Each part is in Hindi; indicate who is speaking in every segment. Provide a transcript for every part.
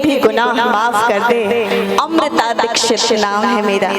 Speaker 1: भी गुनाह माफ कर दे। अमृता दीक्षित नाम है मेरा।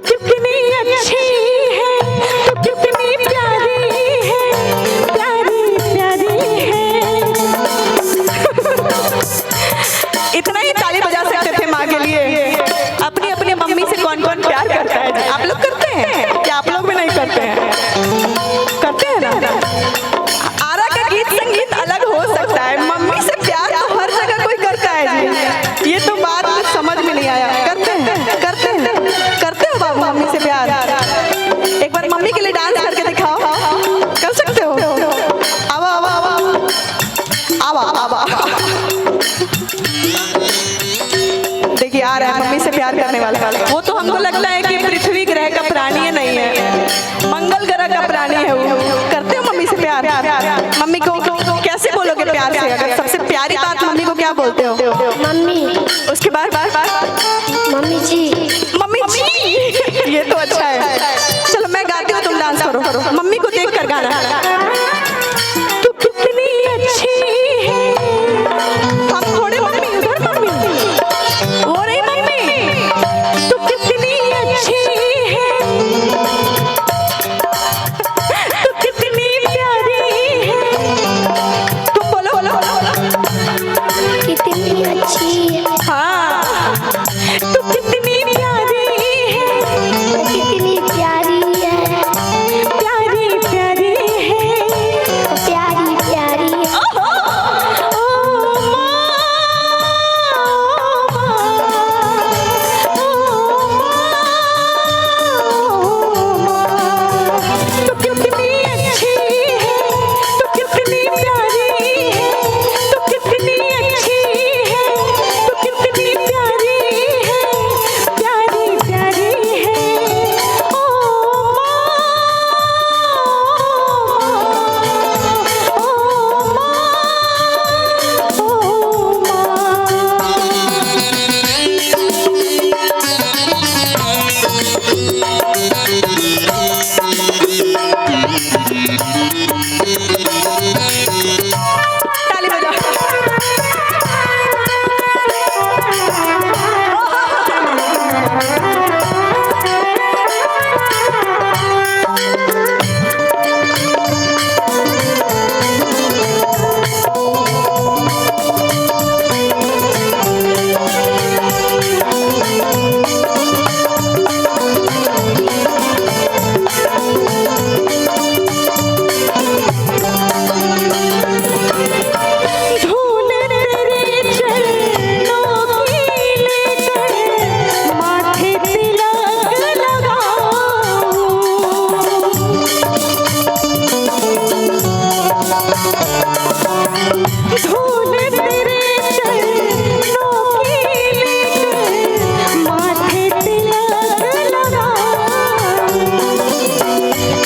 Speaker 2: कितनी अच्छी है, तू कितनी प्यारी है, प्यारी
Speaker 1: करने वाला। वो तो हमको लगता है कि पृथ्वी ग्रह का प्राणी है, नहीं है, मंगल ग्रह का प्राणी है वो। करते हो मम्मी से प्यार? मम्मी को कैसे बोलोगे प्यार से? अगर सबसे प्यारी बात मम्मी को क्या बोलते हो?
Speaker 2: मम्मी।
Speaker 1: उसके बाद
Speaker 2: मम्मी जी।
Speaker 1: मम्मी जी। ये तो अच्छा है। चलो मैं गाती हूँ, तुम डांस करो। मम्मी को देख कर गाना। तू कितनी अच्छी है। हम थोड़े मम्मी, उधर मम्मी, वो रही मम्मी। तू कितनी अच्छी है, तू कितनी प्यारी है। तुम बोलो।
Speaker 2: कितनी अच्छी है।
Speaker 1: हाँ, तू कितनी प्यारी है,
Speaker 2: कितनी प्यारी है।
Speaker 1: प्यारी प्यारी है,
Speaker 2: प्यारी प्यारी है।
Speaker 1: तू कितनी अच्छी है, तू कितनी प्यारी है, तू कितनी अच्छी है, तू कितनी प्यारी है, प्यारी प्यारी है। ताली बजाओ। धूल तेरे चरणों की लेकर माथे तिलक लगाऊं। धूल तेरे चरणों की लेकर माथे तिलक लगाऊं।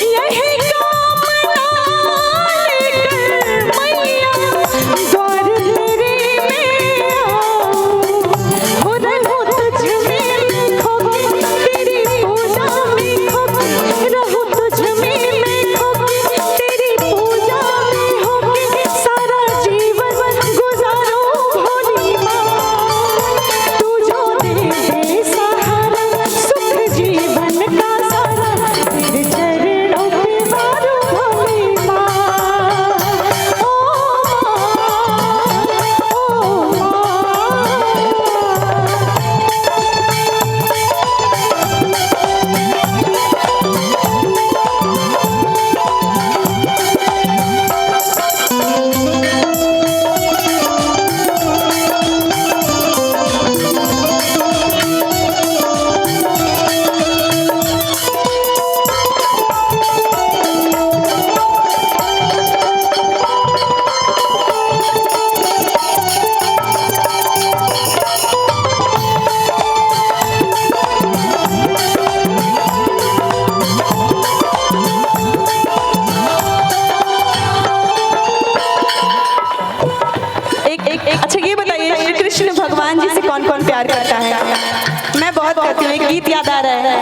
Speaker 1: यही कामना लेकर मैया द्वार तेरे में आऊं। हो रहूं तुझ में खोके, तेरी पूजा में खोके, रहूं तुझ में खोके, तेरी पूजा में होके सारा जीवन गुजारूं भोली माँ। तू जो दे दे सहारा, सुख जीवन का सारा, तेरे चरणों पे मारूं भोली माँ। अच्छा ये बताइए, श्री कृष्ण भगवान जी से कौन कौन प्यार करता है? मैं बहुत करती हूँ। एक गीत याद आ रहा है।